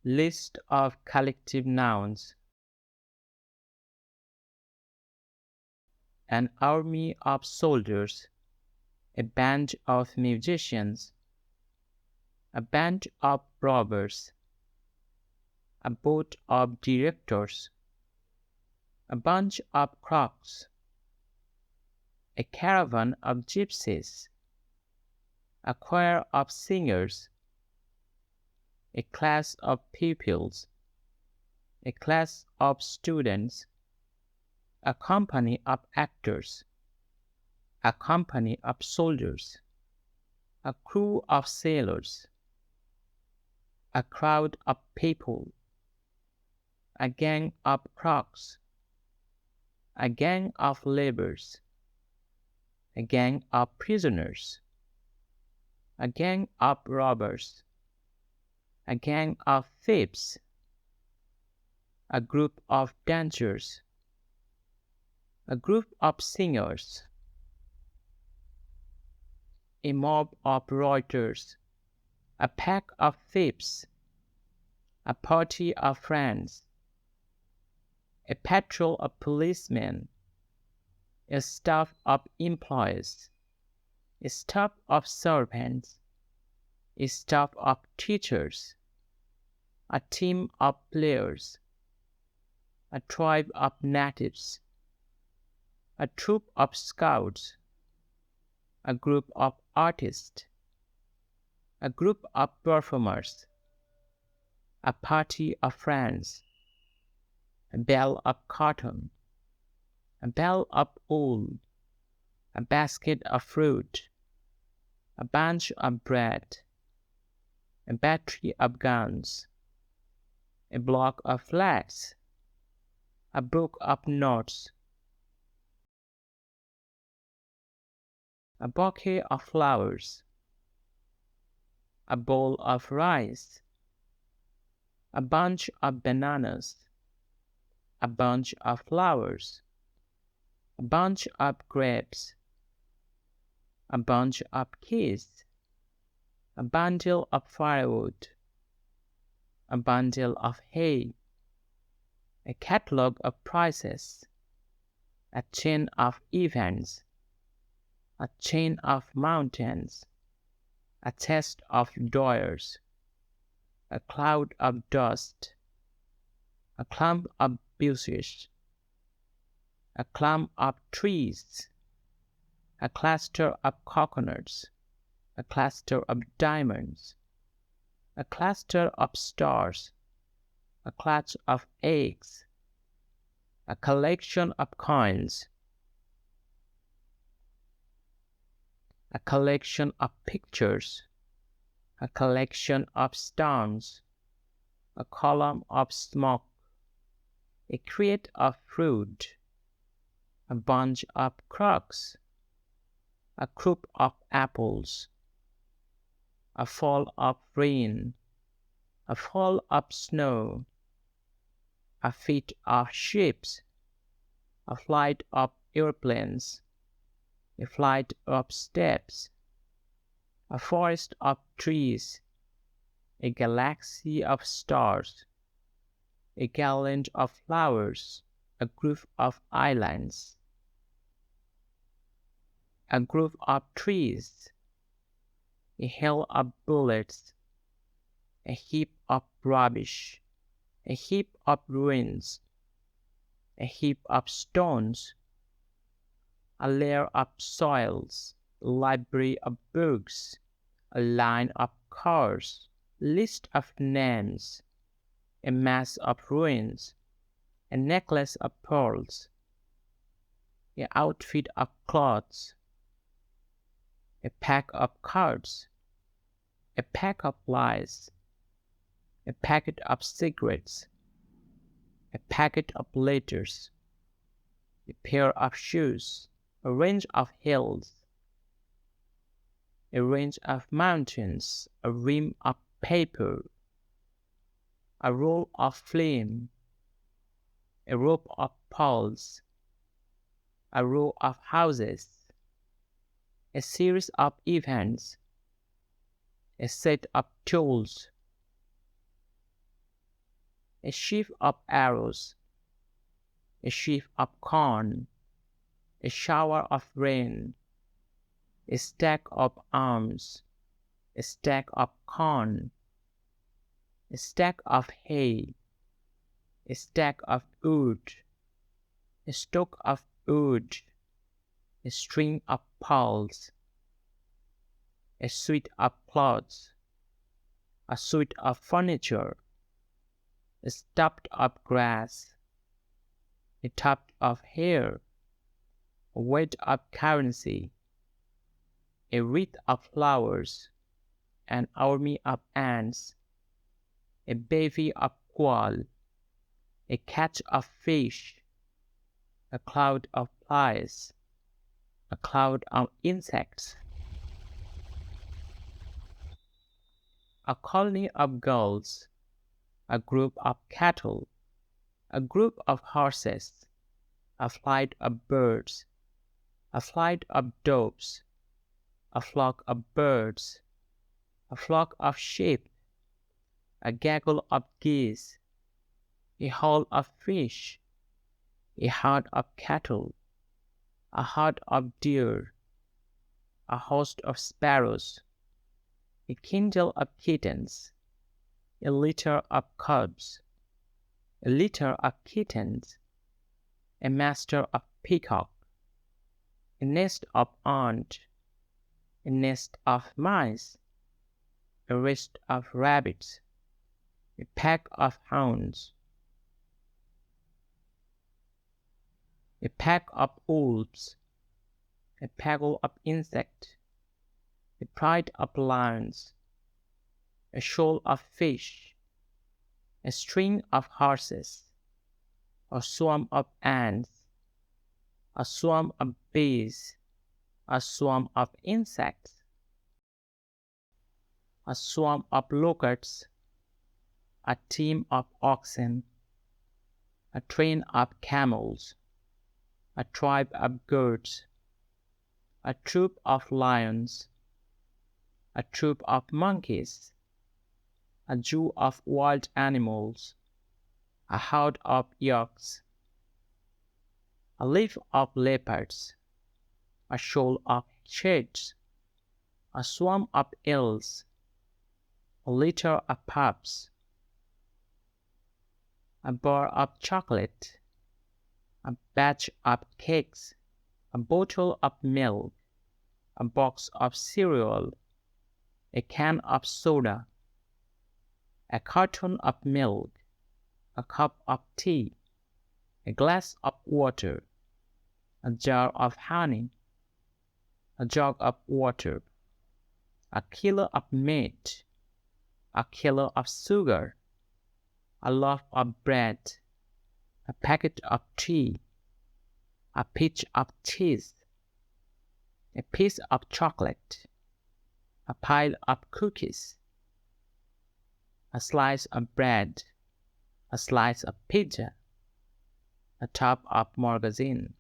List of collective nouns. An army of soldiers, a band of musicians, a band of robbers, a board of directors, a bunch of crooks, a caravan of gypsies, a choir of singers, a class of pupils, a class of students, a company of actors, a company of soldiers, a crew of sailors, a crowd of people, a gang of crooks, a gang of laborers, a gang of prisoners, a gang of robbers, a gang of thieves, a group of dancers, a group of singers, a mob of rioters, a pack of thieves, a party of friends, a patrol of policemen, a staff of employees, a staff of servants, a staff of teachers, a team of players, a tribe of natives, a troop of scouts, a group of artists, a group of performers, a party of friends, a bale of cotton, a bale of wool, a basket of fruit, a bunch of bread, a battery of guns, a block of flags, a book of notes, a bouquet of flowers, a bowl of rice, a bunch of bananas, a bunch of flowers, a bunch of grapes, a bunch of keys, a bundle of firewood, a bundle of hay, a catalogue of prices, a chain of events, a chain of mountains, a chest of drawers, a cloud of dust, a clump of bushes, a clump of trees, a cluster of coconuts, a cluster of diamonds, a cluster of stars, a clutch of eggs, a collection of coins, a collection of pictures, a collection of stones, a column of smoke, a crate of fruit, a bunch of crooks, a crop of apples, a fall of rain, a fall of snow, a fleet of ships, a flight of airplanes, a flight of steps, a forest of trees, a galaxy of stars, a garland of flowers, a group of islands, a group of trees, a hail of bullets, a heap of rubbish, a heap of ruins, a heap of stones, a layer of soils, a library of books, a line of cars, list of names, a mass of ruins, a necklace of pearls, an outfit of clothes, a pack of cards, a pack of lies, a packet of cigarettes, a packet of letters, a pair of shoes, a range of hills, a range of mountains, a ream of paper, a roll of flame, a rope of poles, a row of houses, a series of events, a set of tools, a sheaf of arrows, a sheaf of corn, a shower of rain, a stack of arms, a stack of corn, a stack of hay, a stack of wood, a stock of wood, a string of poles, a suite of clothes, a suite of furniture, a tuft of grass, a tuft of hair, a weight of currency, a wreath of flowers, an army of ants, a bevy of quail, a catch of fish, a cloud of flies, a cloud of insects, a colony of gulls, a group of cattle, a group of horses, a flight of birds, a flight of doves, a flock of birds, a flock of sheep, a gaggle of geese, a haul of fish, a herd of cattle, a herd of deer, a host of sparrows, a kindle of kittens, a litter of cubs, a litter of kittens, a master of peacock, a nest of ant, a nest of mice, a rest of rabbits, a pack of hounds, a pack of wolves, a paggle of insects, a pride of lions, a shoal of fish, a string of horses, a swarm of ants, a swarm of bees, a swarm of insects, a swarm of locusts, a team of oxen, a train of camels, a tribe of goats, a troop of lions, a troop of monkeys, a zoo of wild animals, a herd of yaks, a leaf of leopards, a shoal of shades, a swarm of eels, a litter of pups, a bar of chocolate, a batch of cakes, a bottle of milk, a box of cereal, a can of soda, a carton of milk, a cup of tea, a glass of water, a jar of honey, a jug of water, a kilo of meat, a kilo of sugar, a loaf of bread, a packet of tea, a pinch of cheese, a piece of chocolate, a pile of cookies, a slice of bread, a slice of pizza, a tub of margarine.